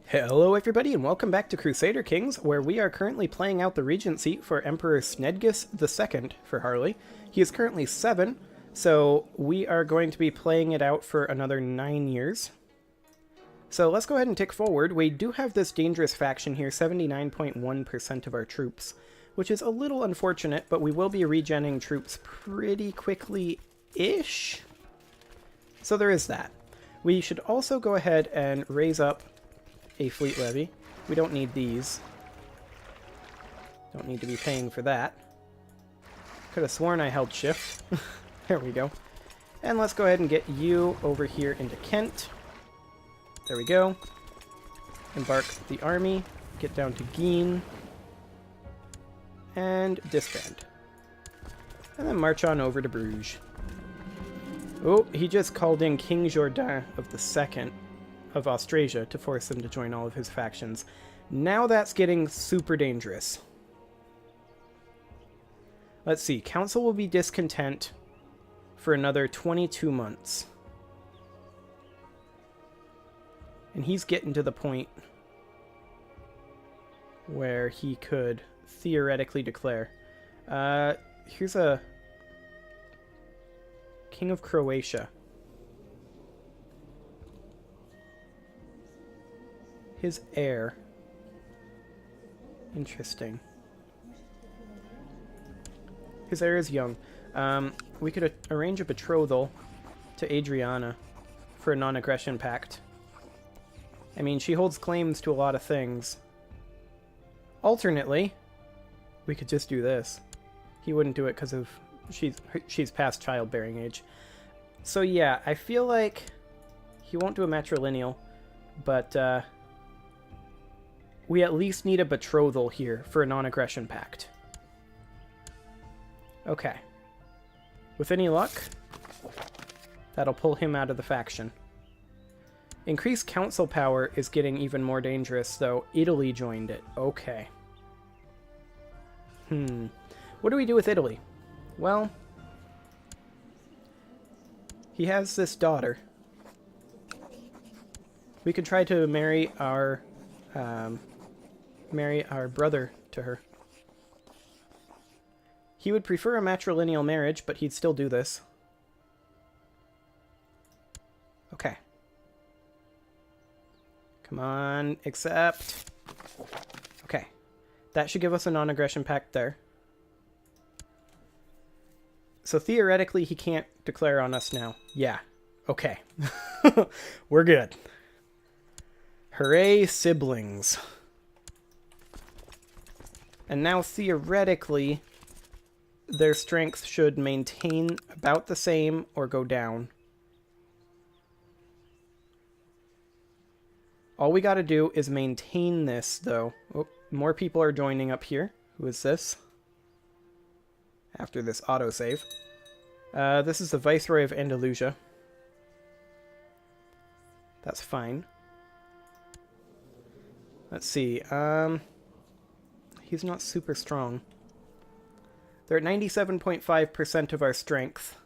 Hello everybody and welcome back to Crusader Kings, where we are currently playing out the Regency for Emperor Snedgus II for Harley. He is currently 7, so we are going to be playing it out for another 9 years. So let's go ahead and tick forward. We do have this dangerous faction here, 79.1% of our troops, which is a little unfortunate, but we will be regenning troops pretty quickly-ish. So there is that. We should also go ahead and raise up a fleet levy. We don't need these. Don't need to be paying for that. Could have sworn I held shift. There we go. And let's go ahead and get you over here into Kent. There we go. Embark the army. Get down to Guienne. And disband. And then march on over to Bruges. Oh, he just called in King Jourdain of the Second of Austrasia to force him to join all of his factions. Now that's getting super dangerous. Let's see. Council will be discontent for another 22 months. And he's getting to the point where he could theoretically declare. Here's a King of Croatia. His heir. Interesting. His heir is young. We could arrange a betrothal to Adriana for a non-aggression pact. I mean, she holds claims to a lot of things. Alternately, we could just do this. He wouldn't do it because of she's past childbearing age. So yeah, I feel like he won't do a matrilineal, but we at least need a betrothal here for a non-aggression pact. Okay. With any luck, that'll pull him out of the faction. Increased council power is getting even more dangerous, though. Italy joined it. Okay. What do we do with Italy? Well, he has this daughter. We could try to marry our brother to her. He would prefer a matrilineal marriage, but he'd still do this. Okay. Come on, accept. Okay. That should give us a non-aggression pact there. So theoretically, he can't declare on us now. Yeah. Okay. We're good. Hooray, siblings. And now, theoretically, their strength should maintain about the same or go down. All we gotta do is maintain this, though. Oh, more people are joining up here. Who is this? After this autosave. This is the Viceroy of Andalusia. That's fine. Let's see. He's not super strong. They're at 97.5% of our strength.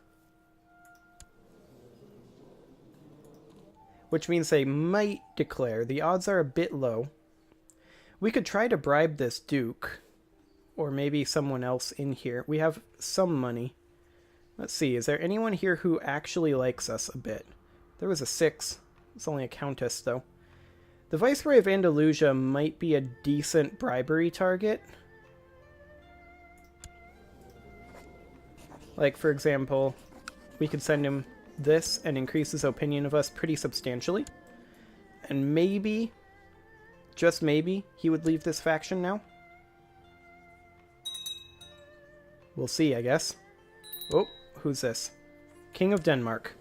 Which means they might declare. The odds are a bit low. We could try to bribe this Duke. Or maybe someone else in here. We have some money. Let's see. Is there anyone here who actually likes us a bit? There was a 6. It's only a countess, though. The Viceroy of Andalusia might be a decent bribery target. Like, for example, we could send him this and increase his opinion of us pretty substantially. And maybe, just maybe, he would leave this faction now. We'll see, I guess. Oh, who's this? King of Denmark.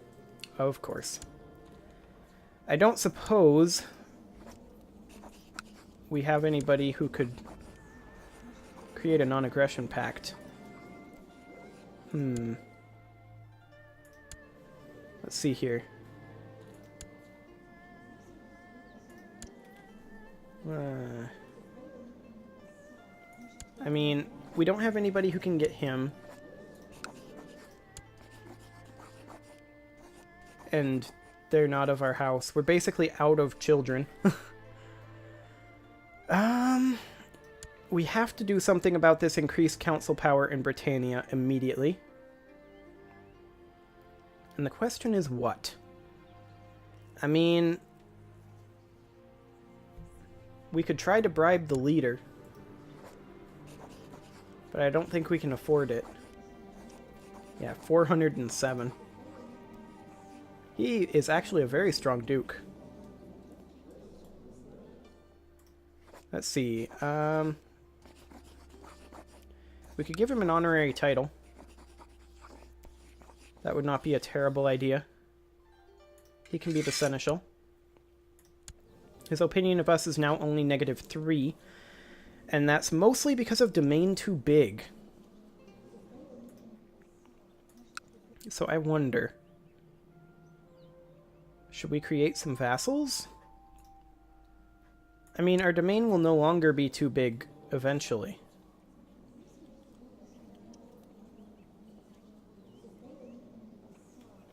Of course. I don't suppose we have anybody who could create a non-aggression pact. Let's see here. I mean, we don't have anybody who can get him. And they're not of our house. We're basically out of children. We have to do something about this increased council power in Britannia immediately. And the question is what? I mean, we could try to bribe the leader, but I don't think we can afford it. Yeah, 407. He is actually a very strong duke. Let's see. We could give him an honorary title. That would not be a terrible idea. He can be the seneschal. His opinion of us is now only -3, and that's mostly because of domain too big. So I wonder, should we create some vassals? I mean, our domain will no longer be too big eventually.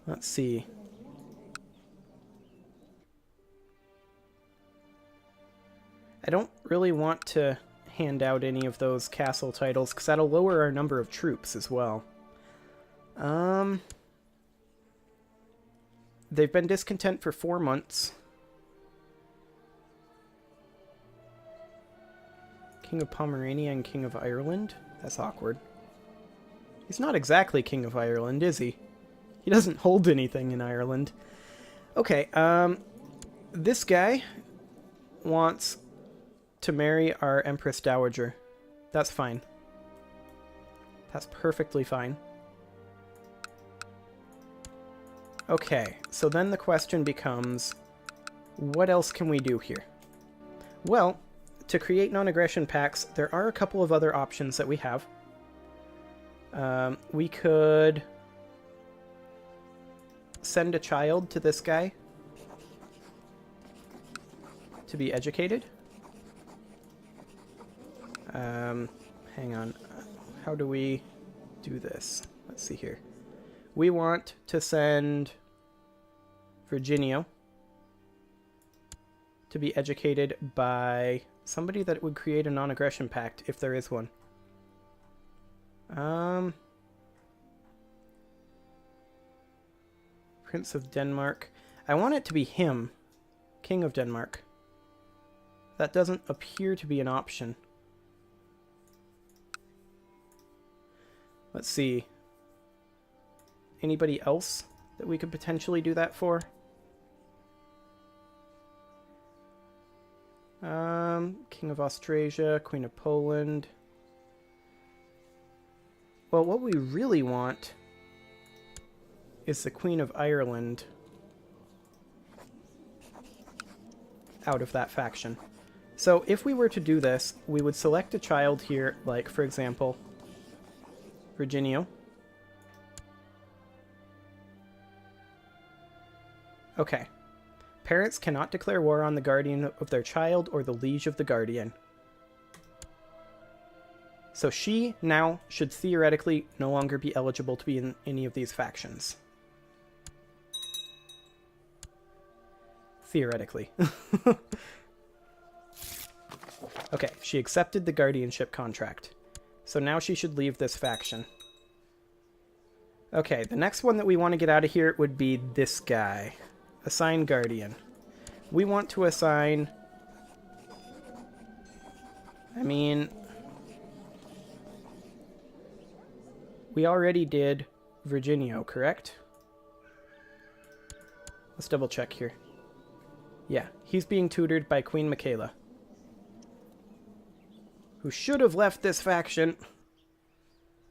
Let's see. I don't really want to hand out any of those castle titles, because that'll lower our number of troops as well. They've been discontent for 4 months. King of Pomerania and King of Ireland? That's awkward. He's not exactly King of Ireland, is he? He doesn't hold anything in Ireland. Okay, this guy wants to marry our Empress Dowager. That's fine. That's perfectly fine. Okay, so then the question becomes, what else can we do here? Well, to create non-aggression pacts, there are a couple of other options that we have. We could send a child to this guy to be educated. Hang on. How do we do this? Let's see here. We want to send Virginio to be educated by somebody that would create a non-aggression pact, if there is one. Prince of Denmark. I want it to be him, King of Denmark. That doesn't appear to be an option. Let's see. Anybody else that we could potentially do that for? King of Austrasia, Queen of Poland. Well, what we really want is the Queen of Ireland out of that faction. So if we were to do this, we would select a child here, like, for example, Virginio. Okay. Parents cannot declare war on the guardian of their child or the liege of the guardian. So she now should theoretically no longer be eligible to be in any of these factions. Theoretically. Okay, she accepted the guardianship contract. So now she should leave this faction. Okay, the next one that we want to get out of here would be this guy. Assign guardian. We want to assign... I mean... we already did Virginio, correct? Let's double check here. Yeah, he's being tutored by Queen Michaela, who should have left this faction,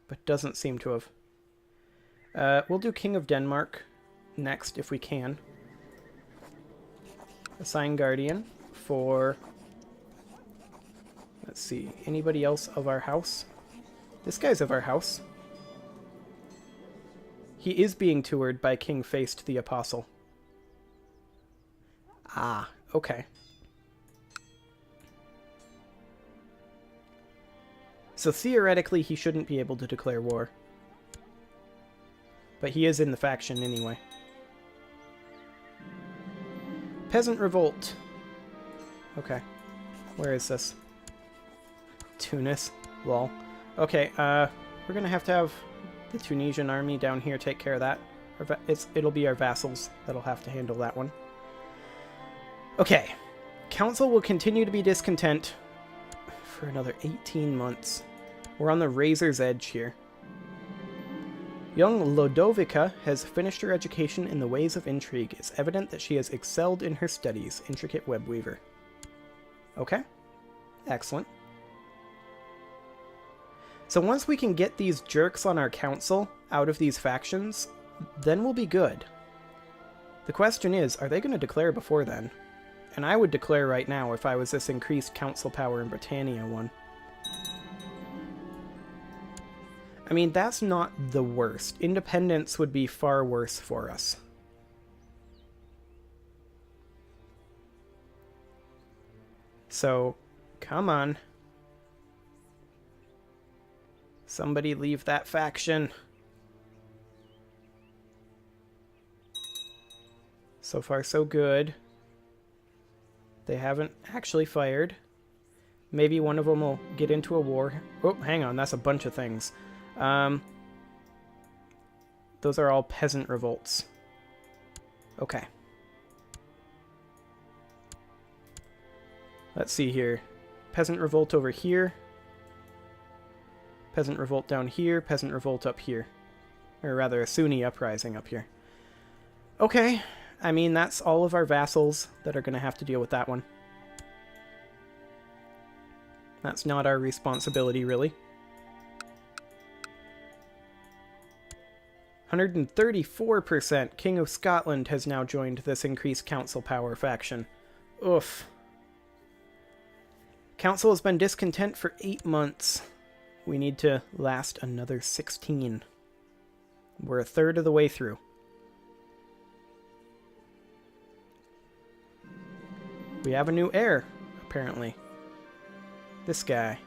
but doesn't seem to have. We'll do King of Denmark next, if we can. Assign guardian for... let's see, anybody else of our house? This guy's of our house. He is being toured by King Faced the Apostle. Ah, okay. So theoretically, he shouldn't be able to declare war. But he is in the faction anyway. Peasant Revolt. Okay. Where is this? Tunis. Lol. Okay, we're gonna have to have the Tunisian army down here take care of that. It'll be our vassals that'll have to handle that one. Okay. Council will continue to be discontent for another 18 months. We're on the razor's edge here. Young Lodovica has finished her education in the ways of intrigue. It's evident that she has excelled in her studies. Intricate web weaver. Okay. Excellent. So once we can get these jerks on our council out of these factions, then we'll be good. The question is, are they going to declare before then? And I would declare right now if I was this increased council power in Britannia one. I mean, that's not the worst. Independence would be far worse for us. So, come on. Somebody leave that faction. So far, so good. They haven't actually fired. Maybe one of them will get into a war. Oh, hang on, that's a bunch of things. Those are all peasant revolts. Okay. Let's see here. Peasant revolt over here. Peasant revolt down here. Peasant revolt up here. Or rather, a Sunni uprising up here. Okay. I mean, that's all of our vassals that are going to have to deal with that one. That's not our responsibility, really. 134%. King of Scotland has now joined this increased council power faction. Oof. Council has been discontent for 8 months. We need to last another 16. We're a third of the way through. We have a new heir, apparently. This guy.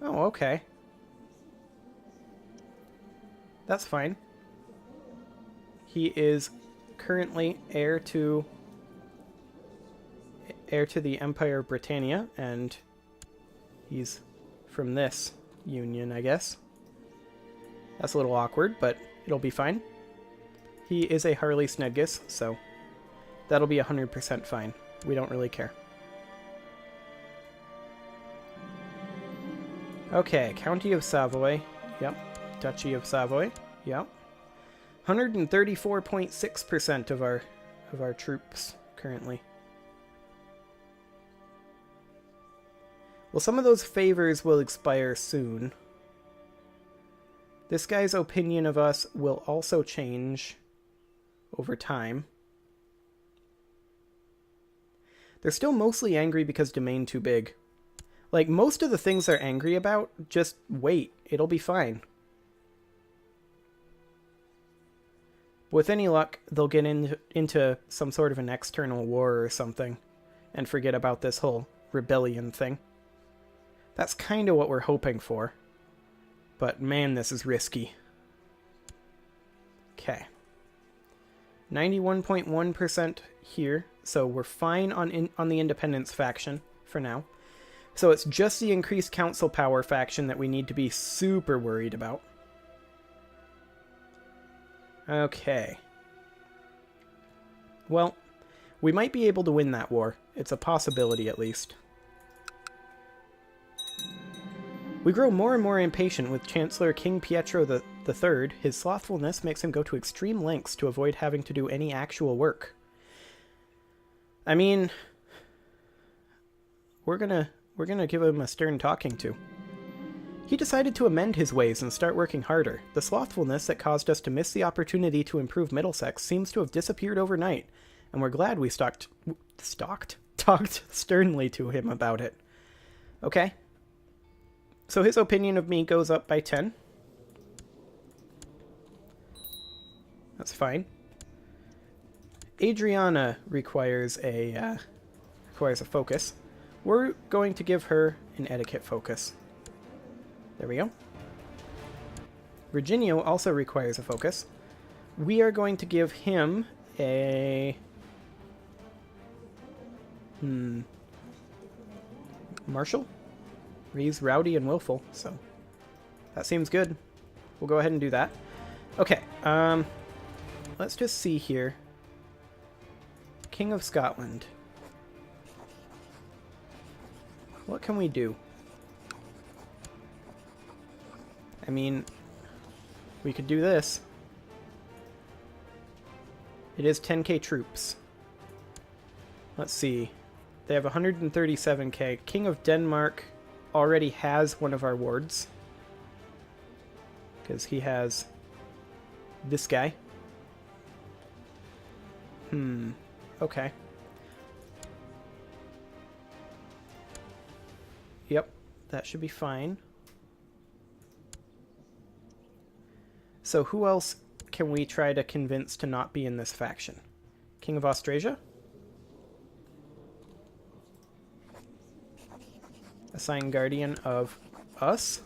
Oh, okay. That's fine. He is currently heir to the Empire of Britannia, and he's from this union, I guess. That's a little awkward, but it'll be fine. He is a Harley Snedgus, so that'll be 100% fine. We don't really care. Okay, County of Savoy. Yep. Duchy of Savoy. Yep. 134.6% of our troops currently. Well, some of those favors will expire soon. This guy's opinion of us will also change over time. They're still mostly angry because domain too big. Like, most of the things they're angry about, just wait. It'll be fine. With any luck, they'll get into some sort of an external war or something, and forget about this whole rebellion thing. That's kind of what we're hoping for. But man, this is risky. Okay. 91.1% here, so we're fine on the independence faction for now. So it's just the increased council power faction that we need to be super worried about. Okay. Well, we might be able to win that war. It's a possibility, at least. We grow more and more impatient with Chancellor King Pietro III. His slothfulness makes him go to extreme lengths to avoid having to do any actual work. I mean, we're gonna give him a stern talking to. He decided to amend his ways and start working harder. The slothfulness that caused us to miss the opportunity to improve Middlesex seems to have disappeared overnight, and we're glad we talked sternly to him about it. Okay. So his opinion of me goes up by 10. That's fine. Adriana requires a focus. We're going to give her an etiquette focus. There we go. Virginio also requires a focus. We are going to give him a Marshall? He's rowdy and willful, so that seems good. We'll go ahead and do that. Okay, let's just see here. King of Scotland. What can we do? I mean, we could do this. It is 10k troops. Let's see. They have 137k. King of Denmark already has one of our wards. Because he has this guy. Okay. Yep, that should be fine. So who else can we try to convince to not be in this faction? King of Austrasia? Assign Guardian of us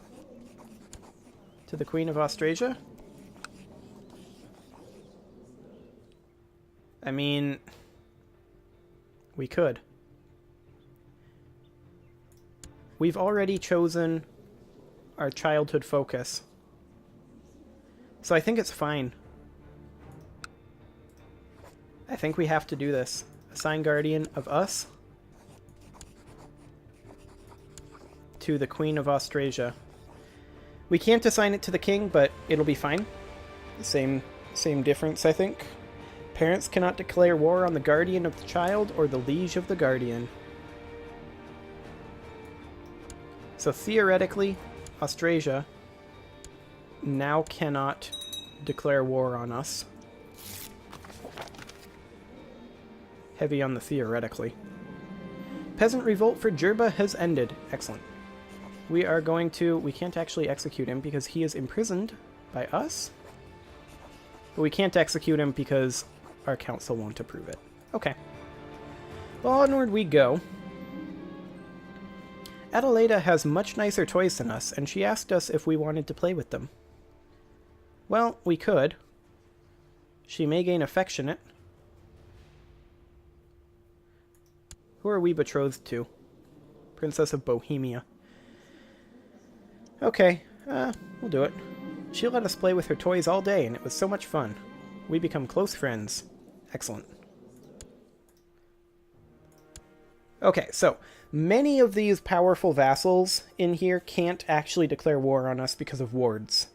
to the Queen of Austrasia? I mean, we could. We've already chosen our childhood focus. So I think it's fine. I think we have to do this. Assign Guardian of us to the Queen of Austrasia. We can't assign it to the king, but it'll be fine. Same difference, I think. Parents cannot declare war on the guardian of the child or the liege of the guardian. So theoretically, Austrasia now cannot declare war on us. Heavy on the theoretically. Peasant revolt for Jerba has ended. Excellent. We are going to... We can't actually execute him because he is imprisoned by us. But we can't execute him because our council won't approve it. Okay. Well, onward we go. Adelaida has much nicer toys than us, and she asked us if we wanted to play with them. Well, we could. She may gain affectionate. Who are we betrothed to? Princess of Bohemia. Okay, we'll do it. She let us play with her toys all day, and it was so much fun. We become close friends. Excellent. Okay, so many of these powerful vassals in here can't actually declare war on us because of wards.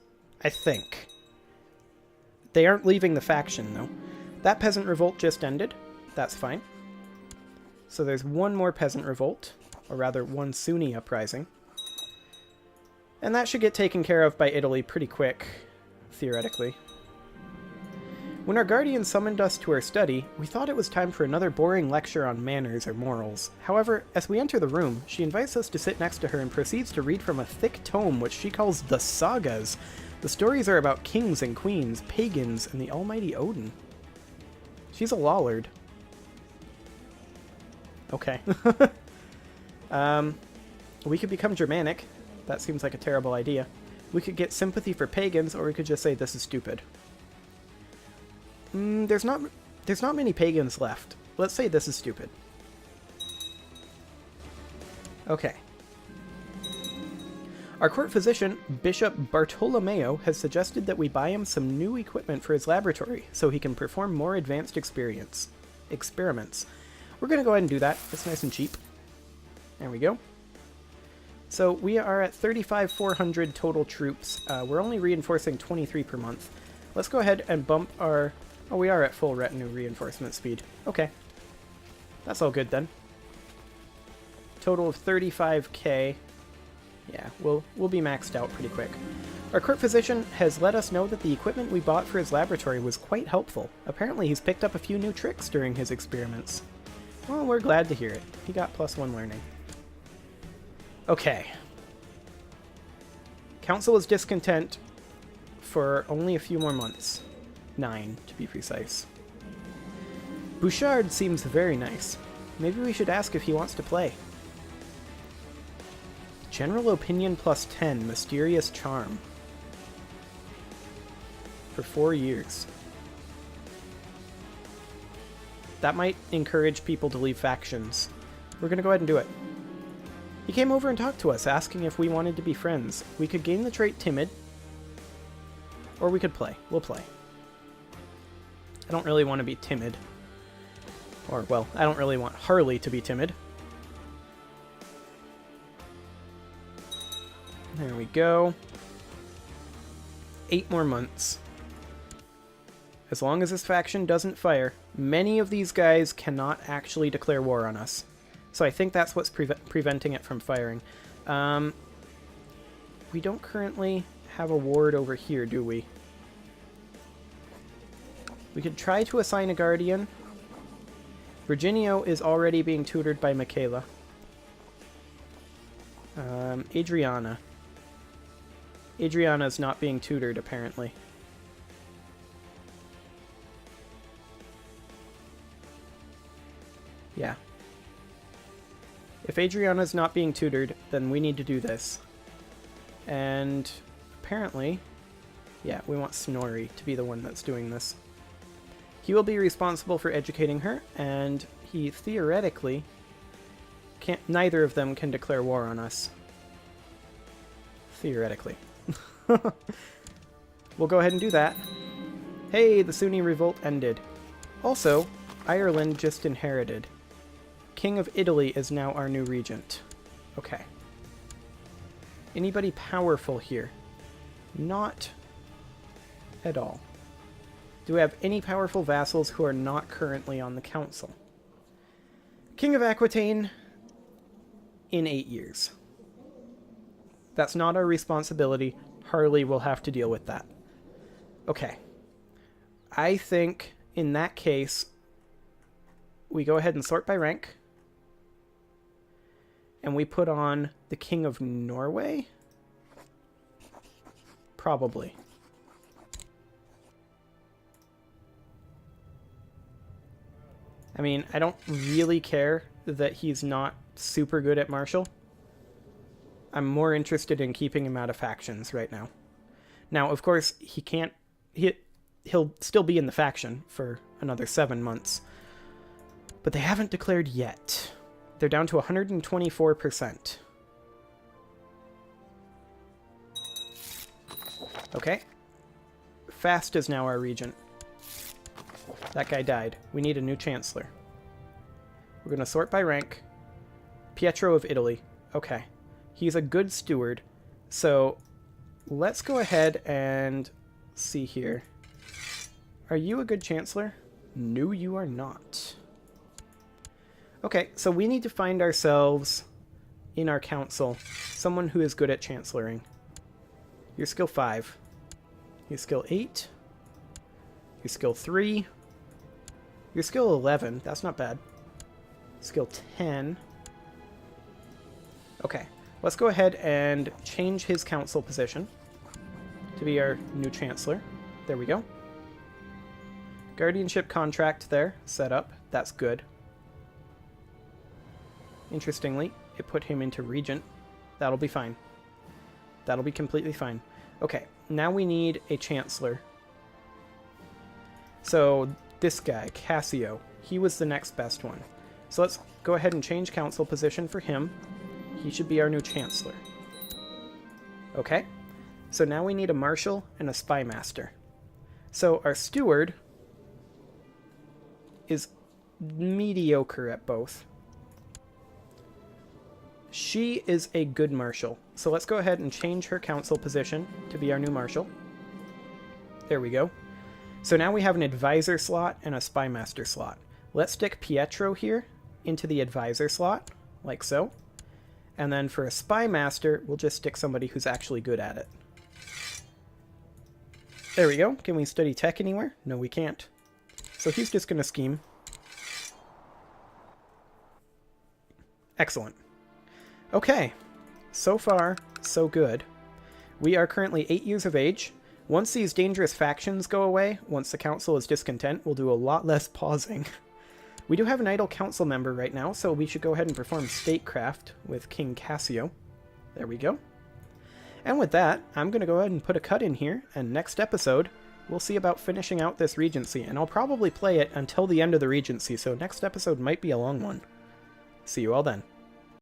I think. They aren't leaving the faction, though. That peasant revolt just ended. That's fine. So there's one more peasant revolt, or rather one Sunni uprising. And that should get taken care of by Italy pretty quick, theoretically. When our guardian summoned us to her study, we thought it was time for another boring lecture on manners or morals. However, as we enter the room, she invites us to sit next to her and proceeds to read from a thick tome which she calls the Sagas. The stories are about kings and queens, pagans, and the almighty Odin. She's a Lollard. Okay. We could become Germanic. That seems like a terrible idea. We could get sympathy for pagans, or we could just say this is stupid. There's not many pagans left. Let's say this is stupid. Okay. Our court physician, Bishop Bartolomeo, has suggested that we buy him some new equipment for his laboratory so he can perform more advanced experiments. We're going to go ahead and do that. It's nice and cheap. There we go. So we are at 35,400 total troops. We're only reinforcing 23 per month. Let's go ahead and bump our... Oh, we are at full retinue reinforcement speed. Okay. That's all good then. Total of 35k. Yeah, we'll be maxed out pretty quick. Our court physician has let us know that the equipment we bought for his laboratory was quite helpful. Apparently he's picked up a few new tricks during his experiments. Well, we're glad to hear it. He got +1 learning. Okay. Council is discontent for only a few more months. 9, to be precise. Bouchard seems very nice. Maybe we should ask if he wants to play. General opinion +10, mysterious charm. For 4 years. That might encourage people to leave factions. We're going to go ahead and do it. He came over and talked to us, asking if we wanted to be friends. We could gain the trait Timid, or we could play. We'll play. I don't really want to be timid. Or, well, I don't really want Harley to be timid. There we go. 8 more months. As long as this faction doesn't fire, many of these guys cannot actually declare war on us. So I think that's what's preventing it from firing. We don't currently have a ward over here, do we? We could try to assign a guardian. Virginio is already being tutored by Michaela. Adriana. Adriana's not being tutored, apparently. Yeah. If Adriana's not being tutored, then we need to do this. And apparently, yeah, we want Snorri to be the one that's doing this. He will be responsible for educating her, and he theoretically can't. Neither of them can declare war on us. Theoretically. We'll go ahead and do that. Hey, the Sunni revolt ended. Also, Ireland just inherited. King of Italy is now our new regent. Okay. Anybody powerful here? Not at all. Do we have any powerful vassals who are not currently on the council? King of Aquitaine in 8 years. That's not our responsibility. Harley will have to deal with that. Okay. I think in that case, we go ahead and sort by rank. And we put on the King of Norway? Probably. I mean, I don't really care that he's not super good at martial. I'm more interested in keeping him out of factions right now. Now, of course, he can't... He'll still be in the faction for another 7 months. But they haven't declared yet. They're down to 124%. Okay. Fast is now our regent. That guy died. We need a new chancellor. We're going to sort by rank. Pietro of Italy. Okay. He's a good steward. So let's go ahead and see here. Are you a good chancellor? No, you are not. Okay, so we need to find ourselves in our council someone who is good at chancelloring. You're skill 5. You're skill 8. You're skill 3. You're skill 11. That's not bad. Skill 10. Okay, let's go ahead and change his council position to be our new chancellor. There we go. Guardianship contract there, set up. That's good. Interestingly, it put him into regent. That'll be fine. That'll be completely fine. Okay, now we need a chancellor. So this guy, Cassio, he was the next best one. So let's go ahead and change council position for him. He should be our new chancellor. Okay, so now we need a marshal and a spy master. So our steward is mediocre at both. She is a good marshal. So let's go ahead and change her council position to be our new marshal. There we go. So now we have an advisor slot and a spy master slot. Let's stick Pietro here into the advisor slot, like so. And then for a spy master, we'll just stick somebody who's actually good at it. There we go. Can we study tech anywhere? No, we can't. So he's just going to scheme. Excellent. Okay, so far, so good. We are currently 8 years of age. Once these dangerous factions go away, once the council is discontent, we'll do a lot less pausing. We do have an idle council member right now, so we should go ahead and perform statecraft with King Cassio. There we go. And with that, I'm going to go ahead and put a cut in here, and next episode, we'll see about finishing out this regency, and I'll probably play it until the end of the regency, so next episode might be a long one. See you all then.